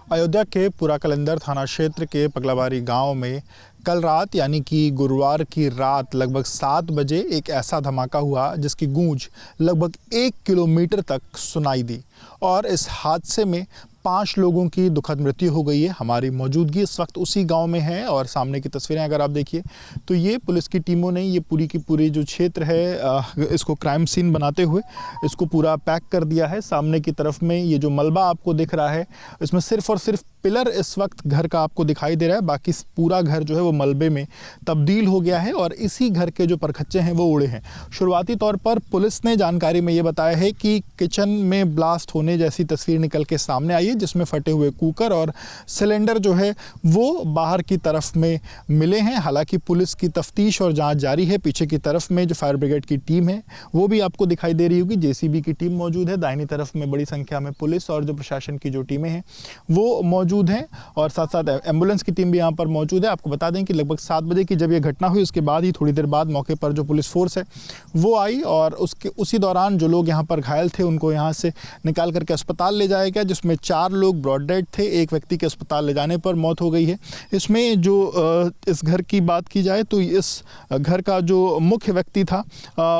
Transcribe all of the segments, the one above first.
अयोध्या के पूरा कलंदर थाना क्षेत्र के पगलाबारी गांव में कल रात यानी कि गुरुवार की रात लगभग 7 बजे एक ऐसा धमाका हुआ जिसकी गूंज लगभग 1 किलोमीटर तक सुनाई दी और इस हादसे में 5 लोगों की दुखद मृत्यु हो गई है। हमारी मौजूदगी इस वक्त उसी गांव में है और सामने की तस्वीरें अगर आप देखिए तो ये पुलिस की टीमों ने ये पूरी की पूरी जो क्षेत्र है इसको क्राइम सीन बनाते हुए इसको पूरा पैक कर दिया है। सामने की तरफ में ये जो मलबा आपको दिख रहा है इसमें सिर्फ और सिर्फ पिलर इस वक्त घर का आपको दिखाई दे रहा है, बाकी पूरा घर जो है वो मलबे में तब्दील हो गया है और इसी घर के जो परखच्चे हैं वो उड़े हैं। शुरुआती तौर पर पुलिस ने जानकारी में ये बताया है कि किचन में ब्लास्ट होने जैसी तस्वीर निकल के सामने आई है जिसमें फटे हुए कुकर और सिलेंडर जो है वो बाहर की तरफ में मिले हैं। हालांकि पुलिस की तफ्तीश और जांच जारी है। पीछे की तरफ में जो फायर ब्रिगेड की टीम है वो भी आपको दिखाई दे रही होगी, जेसीबी की टीम मौजूद है। दाहिनी तरफ में बड़ी संख्या में पुलिस और जो प्रशासन की जो टीमें हैं वो मौजूद हैं और साथ साथ एम्बुलेंस की टीम भी यहाँ पर मौजूद है। आपको बता दें कि लगभग 7 बजे की जब ये घटना हुई उसके बाद ही थोड़ी देर बाद मौके पर जो पुलिस फोर्स है वो आई और उसी दौरान जो लोग यहाँ पर घायल थे उनको यहाँ से निकाल करके अस्पताल ले जाया गया, जिसमें 4 लोग ब्रॉड डेड थे। एक व्यक्ति के अस्पताल ले जाने पर मौत हो गई है। इसमें जो इस घर की बात की जाए तो इस घर का जो मुख्य व्यक्ति था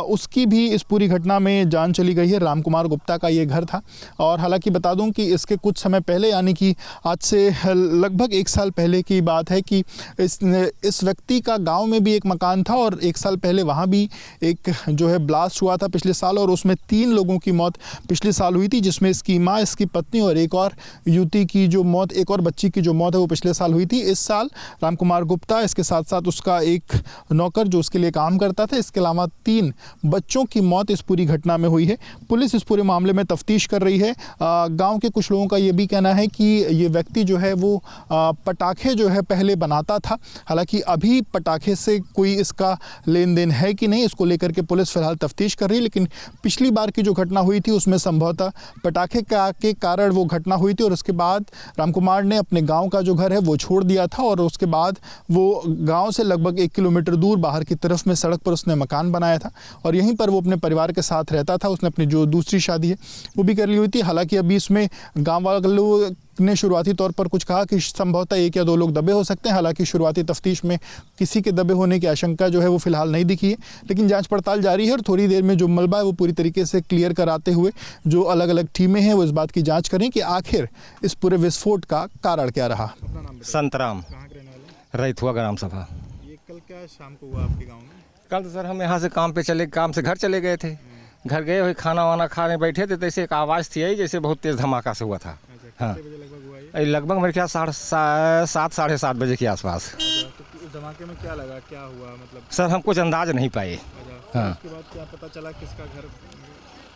उसकी भी इस पूरी घटना में जान चली गई है। राम कुमार गुप्ता का ये घर था और हालांकि बता दूं कि इसके कुछ समय पहले यानी कि आज से लगभग 1 साल पहले की बात है कि इस व्यक्ति का गांव में भी एक मकान था और 1 साल पहले वहां भी एक जो है ब्लास्ट हुआ था पिछले साल और उसमें 3 लोगों की मौत पिछले साल हुई थी, जिसमें इसकी माँ, इसकी पत्नी और एक और युवती की जो मौत, एक और बच्ची की जो मौत है वो पिछले साल हुई थी। इस साल राम कुमार गुप्ता, इसके साथ साथ उसका एक नौकर जो उसके लिए काम करता था, इसके अलावा 3 बच्चों की मौत इस पूरी घटना में हुई है। पुलिस इस पूरे मामले में तफ्तीश कर रही है। गाँव के कुछ लोगों का ये भी कहना है कि ये व्यक्ति जो है वो पटाखे जो है पहले बनाता था। हालांकि अभी पटाखे से कोई इसका लेन देन है कि नहीं, इसको लेकर के पुलिस फिलहाल तफ्तीश कर रही है। लेकिन पिछली बार की जो घटना हुई थी उसमें संभवतः पटाखे के कारण वो घटना हुई थी और उसके बाद रामकुमार ने अपने गांव का जो घर है वो छोड़ दिया था और उसके बाद वो गांव से लगभग 1 किलोमीटर दूर बाहर की तरफ में सड़क पर उसने मकान बनाया था और यहीं पर वो अपने परिवार के साथ रहता था। उसने अपनी जो दूसरी शादी है वो भी कर ली हुई थी। हालांकि अभी इसमें गाँव वालों ने शुरुआती तौर पर कुछ कहा कि संभवतः 1 या 2 लोग दबे हो सकते हैं। हालांकि शुरुआती तफ्तीश में किसी के दबे होने की आशंका जो है वो फिलहाल नहीं दिखी है, लेकिन जांच पड़ताल जारी है और थोड़ी देर में जो मलबा है वो पूरी तरीके से क्लियर कराते हुए जो अलग अलग टीमें हैं वो इस बात की जांच करें कि आखिर इस पूरे विस्फोट का कारण क्या रहा। संतराम, रैथुआ ग्राम सभा। ये कल क्या शाम को हुआ आपके गाँव में? कल तो सर हम यहाँ से काम से घर चले गए थे। घर गए हुए खाना वाना खाने बैठे थे, तैसे एक आवाज़ थी आई जैसे बहुत तेज़ धमाका से हुआ था। हाँ, लगभग मेरे ख्याल 7 साढ़े 7 बजे के आसपास। तो धमाके में क्या लगा, क्या हुआ मतलब? सर हम कुछ अंदाज नहीं पाए। हाँ, उसके बाद क्या पता चला किसका घर?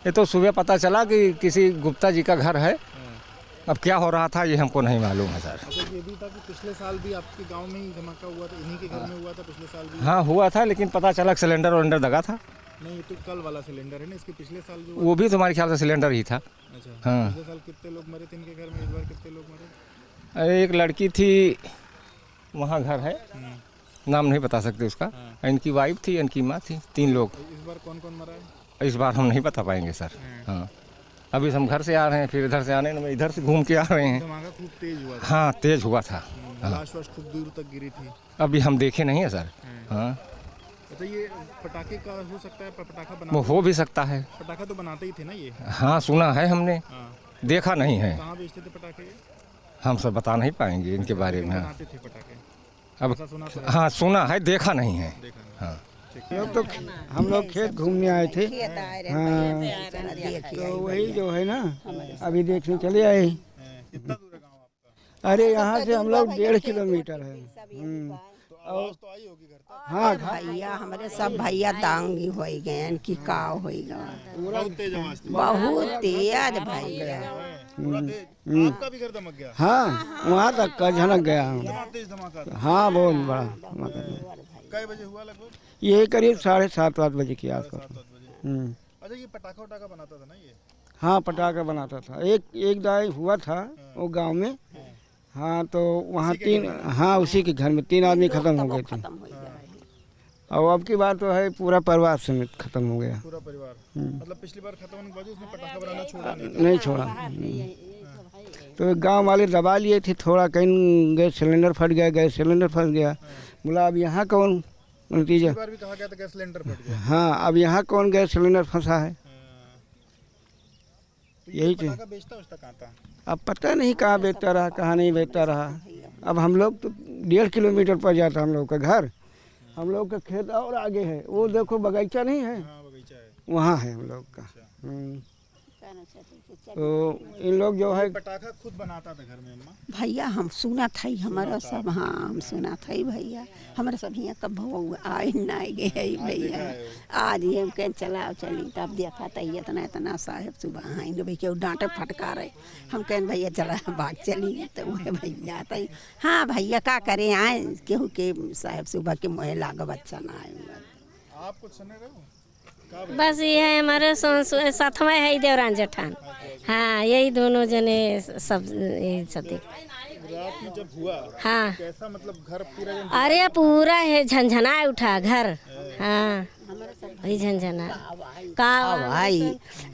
ये तो सुबह पता चला कि किसी गुप्ता जी का घर है। अब क्या हो रहा था ये हमको नहीं मालूम है सर। अच्छा, ये भी था कि पिछले साल भी आपके गांव में ही धमाका हुआ था, इन्हीं के घर में हुआ था पिछले साल भी? हाँ हुआ था, लेकिन पता चला सिलेंडर दगा था। नहीं, ये तो कल वाला सिलेंडर है ना, इसके पिछले साल जो वो भी तुम्हारे ख्याल से सिलेंडर ही था। अच्छा, हाँ। पिछले साल कितने लोग मरे थे इनके घर में? इस बार कितने लोग मरे? अरे एक लड़की थी, वहाँ घर है, नाम नहीं बता सकते उसका। हाँ। इनकी वाइफ थी, इनकी माँ थी, 3 लोग। इस बार कौन कौन मरा है? इस बार हम नहीं बता पाएंगे सर। हाँ, अभी हम घर से आ रहे हैं, फिर इधर से आने में इधर से घूम के आ रहे हैं। धमाका खूब तेज हुआ था? हाँ तेज हुआ था। लाश वाश खूब दूर तक गिरी थी? अभी हम देखे नहीं है सर। हाँ, तो ये पटाखे का हो सकता है, पटाखा बना? वो हो भी सकता है। पटाखा तो बनाते ही थे ना ये? हाँ सुना है हमने। देखा नहीं है। कहाँ बेचते थे पटाखे? हम सब बता नहीं पाएंगे इनके बारे में। बनाते थे पटाखे अब सुना? हाँ सुना है, देखा नहीं है। हाँ, हम लोग खेत घूमने आए थे। हाँ, तो वही जो है ना अभी देखने चले आए। कितना दूर है गाँव आपका? अरे यहाँ से हम लोग 1.5 किलोमीटर है। आवाज तो आई होगी घर तक? हाँ, भैया हमारे सब भैया दांगी हो गए कि का हो गया, बहुत तेज आवाज थी? बहुत तेज भैया। आपका भी घर दमक गया? हाँ, वहाँ तक का झनक गया। इतना तेज धमाका था? हाँ, बहुत बड़ा धमाका। कई बजे हुआ लगभग? ये करीब 7:30 बजे के आसपास। 7 बजे। अच्छा, ये पटाखा वटाखा बनाता था ना ये? हाँ, पटाखा बनाता था। एक दाई हुआ था वो गांव में। हाँ, तो वहाँ 3, हाँ उसी के घर में 3 आदमी खत्म हो गए थे। और अब की बात तो है पूरा परिवार समेत खत्म हो गया। पूरा परिवार? मतलब पिछली बार खत्म होने के बाद उसने पटाखा बनाना छोड़ा नहीं? नहीं छोड़ा। तो गांव वाले दबा लिए थे थोड़ा, कहीं गैस सिलेंडर फट गया, गैस सिलेंडर फंस गया। बोला अब यहाँ कौन नतीजा, बार भी कहा गया था गैस सिलेंडर फट गया। हाँ अब यहाँ कौन गैस सिलेंडर फंसा है। तो यही चीज़ पटाखा बेचता उसका कहाँ था? अब पता नहीं कहाँ बेचता रहा, कहाँ नहीं बेचता रहा। अब हम लोग तो 1.5 किलोमीटर पर जाता हम लोग का घर, हम लोग का खेत और आगे है, वो देखो बगीचा नहीं है, हाँ बगीचा है। वहाँ है हम लोग का। तो इन लोग जो है पटाखा खुद बनाता था घर में अम्मा? भैया हम सुना था ही हमारा सब, हाँ हम सुना था ही भैया, हमारे सब यहाँ कब भव आए ना गए है भैया। आज ये हम कहें चला चली, तब देखा था इतना इतना साहेब सुबह हाँ भाई क्यों डांटे फटका रहे, हम कहें भैया चला भाग चली, तो वह भैया आता ही हाँ भैया का करें आए केहू के साहेब सुबह के मोहे लागब अच्छा ना आए। आप कुछ सुने रहे हो? बस ये है हमारे साथवा है देवरान जेठान, हाँ यही दोनों जने सब यही सब देख। रात में जब हुआ हाँ कैसा, मतलब घर पूरा अरे पूरा है झंझना उठा घर, हाँ वही झंझना का भाई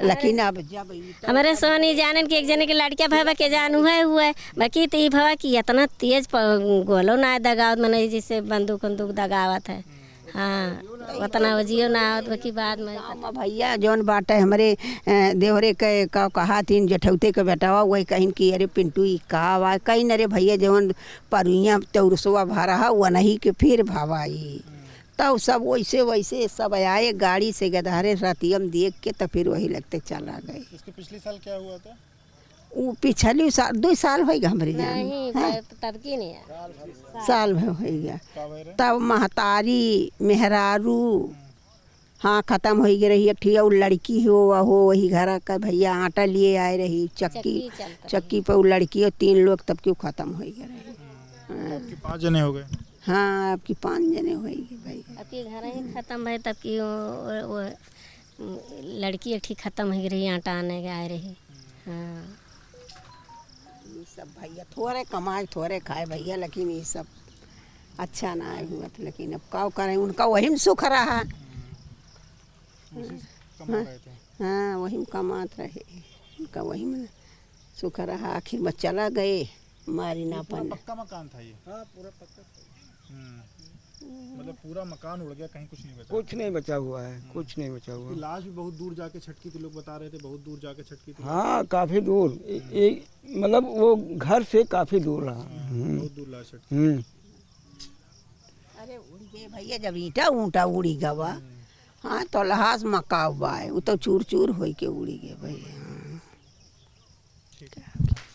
लेकिन अब जब हमारे सोनी जानन के एक जने के लड़किया भाई के जान हुए बाकी तो ये भवा की इतना तेज गोलो ना दगावत मन जैसे बंदूक बंदूक दगावत है, हाँ उतना वजियो ना आवत बाकी बाद में भैया जौन बाटे हमारे देवरे के का कहा थी जठौते के बेटावा वही कहीं कि अरे पिंटू ई का वा कहीं अरे भैया जौन परुइया तौरसवा भरा वो नहीं के फिर भावाई तब सब वैसे वैसे सब आए गाड़ी से गधारे रातियम देख के तो फिर वही लगते चला गए। इसके पिछले साल क्या हुआ था? वो पिछली साल 2 साल हो गया हमारे जान, नहीं तब की नहीं साल भर हो गया तब महतारी मेहरारू हाँ ख़त्म हो गई रही। एक और लड़की हो वही घर का भैया आटा लिए आए रही चक्की पे वो लड़की और 3 लोग तब क्यों ख़त्म हो गए रही। आपके 5 जने हो गए? हाँ आपकी 5 जने होगी भैया। अब की घर ही ख़त्म भाई तब की वो लड़की एक ठीक ख़त्म हो रही आटा आने के आए रही, हाँ ये सब भैया थोड़े कमाए थोड़े खाए भैया, लेकिन ये सब अच्छा ना आए हुआ था, लेकिन अब क्या करें उनका वही में सुख रहा। हाँ वही में कमात रहे उनका वही में सुख रहा, आखिर में चला गए मारी ना पाने। पक्का मकान था ये? हाँ पूरा पक्का। मतलब पूरा मकान उड़ गया, कहीं कुछ नहीं बचा? कुछ नहीं बचा हुआ है, कुछ नहीं बचा हुआ। लाश भी बहुत दूर जाके छटकी थी, लोग बता रहे थे बहुत दूर जाके छटकी थी। हाँ काफ़ी दूर, मतलब वो घर से काफ़ी दूर रहा। बहुत दूर लाश छटकी। अरे उड़ गए भैया जब ईटा ऊँटा उड़ी गवा, हाँ तो लहास मका बाए वो तो चूर चूर हो के उड़ी गए भैया।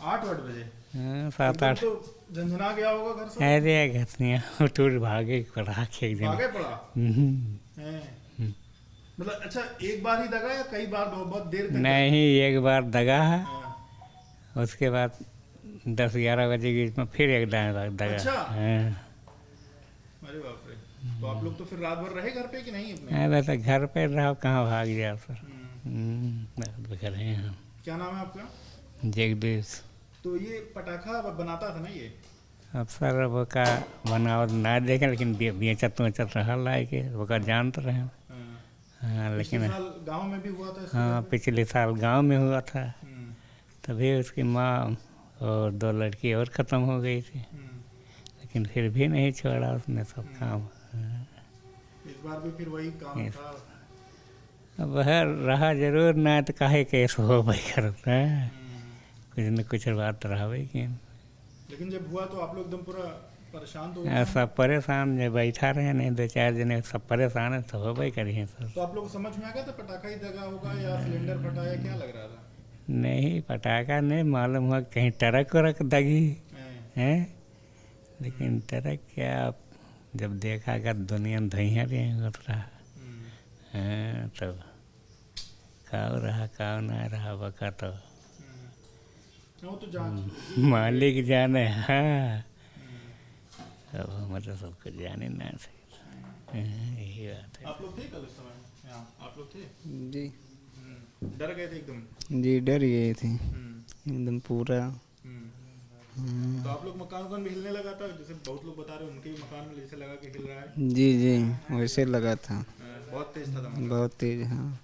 8 बजे? हाँ 7-8 तो झंझना गया होगा घर से? अरे घसनिया टूट भागे पड़ा एक दिन। आगे पड़ा? मतलब अच्छा एक बार ही दगा या कई बार बहुत देर तक? नहीं एक बार दगा है, हाँ। उसके बाद 10-11 बजे के बीच में फिर एक दगा। अच्छा? हाँ। अरे बाप रे, तो आप लोग तो फिर रात भर रहे घर पे कि नहीं अपने? वैसे घर पे रहो कहाँ भाग जाओ सर। घर हैं हम। क्या नाम है आपका? जगदीश। तो ये पटाखा बनाता था ना ये? अब सर वो का बनावट ना देखे लेकिन बेचत वेचत रहा लाए के वो का जानत रहे। हाँ लेकिन पिछले साल गांव में भी हुआ था इसके हाँ बाद? पिछले साल गांव में हुआ था, तभी उसकी माँ और 2 लड़की और ख़त्म हो गई थी, लेकिन फिर भी नहीं छोड़ा उसने सब काम। इस बार भी फिर वही काम था? अब है रहा जरूर ना तो काहे केस हो भाई करता है, कुछ न कुछ बात रहा भाई कि। लेकिन जब हुआ तो आप लोग एकदम पूरा परेशान तो? सब परेशान जो बैठा रहे नहीं 2-4 जने सब परेशान है, सब हो भाई करिए सर। तो आप लोग को समझ में आ गया था पटाखा ही दगा होगा या सिलेंडर फटा या क्या लग रहा था? नहीं पटाखा नहीं मालूम हुआ कहीं ट्रक वरक दगी है, लेकिन ट्रक क्या जब देखा कि दुनिया धैया रहा हाँ तब काव रहा काव ना रहा बका तो वो तो जांच मालिक जाने। हाँ अब हमारे सबको जाने ना सही, यही बात है। आप लोग थे कल उस समय यहाँ? आप लोग थे? जी डर गए थे एकदम? जी डर गए थे एकदम पूरा। तो आप लोग मकान वकान भी हिलने लगा था, जैसे बहुत लोग बता रहे हैं उनके भी मकान में जैसे लगा कि हिल रहा है? जी जी वैसे लगा था, बहुत तेज था दम? बहुत तेज। हाँ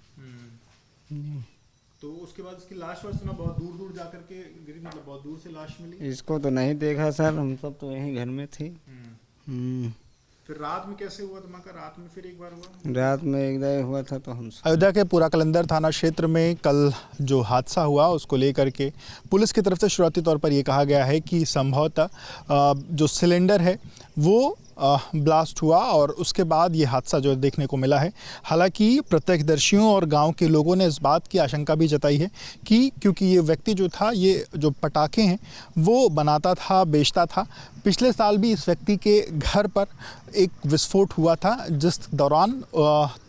तो उसके बाद उसकी लाश पर सुना बहुत दूर दूर जाकर के गिरी, मतलब बहुत दूर से लाश मिली। इसको तो नहीं देखा सर, हम सब तो यहीं घर में थे। फिर रात में कैसे हुआ धमाका? रात में फिर एक बार हुआ? रात में एक दाई हुआ था तो हम अयोध्या के पूरा कलंदर थाना क्षेत्र में कल जो हादसा हुआ उसको लेकर के पुलिस की तरफ से शुरुआती तौर पर ये कहा गया है कि संभवतः जो सिलेंडर है वो ब्लास्ट हुआ और उसके बाद ये हादसा जो देखने को मिला है। हालांकि प्रत्यक्षदर्शियों और गांव के लोगों ने इस बात की आशंका भी जताई है कि क्योंकि ये व्यक्ति जो था, ये जो पटाखे हैं वो बनाता था, बेचता था। पिछले साल भी इस व्यक्ति के घर पर एक विस्फोट हुआ था जिस दौरान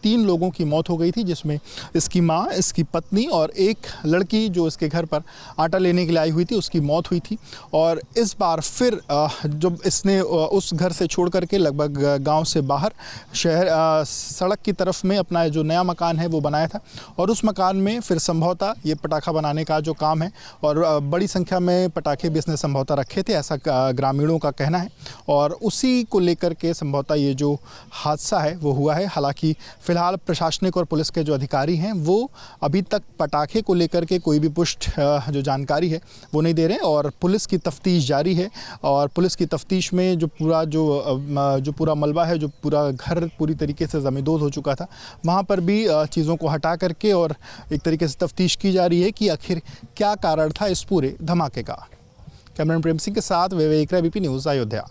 3 लोगों की मौत हो गई थी, जिसमें इसकी माँ, इसकी पत्नी और एक लड़की जो इसके घर पर आटा लेने के लिए आई हुई थी उसकी मौत हुई थी। और इस बार फिर जब इसने उस घर से छोड़ करके लगभग गांव से बाहर शहर सड़क की तरफ में अपना जो नया मकान है वो बनाया था और उस मकान में फिर संभवतः ये पटाखा बनाने का जो काम है और बड़ी संख्या में पटाखे भी इसने संभवतः रखे थे, ऐसा ग्रामीणों का कहना है। और उसी को लेकर के संभवतः ये जो हादसा है वो हुआ है। हालांकि फिलहाल प्रशासनिक और पुलिस के जो अधिकारी हैं वो अभी तक पटाखे को लेकर के कोई भी पुष्ट जो जानकारी है वो नहीं दे रहे हैं और पुलिस की तफ्तीश जारी है। और पुलिस की तफ्तीश में जो पूरा मलबा है, जो पूरा घर पूरी तरीके से ज़मींदोज़ हो चुका था, वहाँ पर भी चीज़ों को हटा करके और एक तरीके से तफ्तीश की जा रही है कि आखिर क्या कारण था इस पूरे धमाके का। कैमरामैन प्रेम सिंह के साथ विवेक रवि, बीपी न्यूज़, अयोध्या।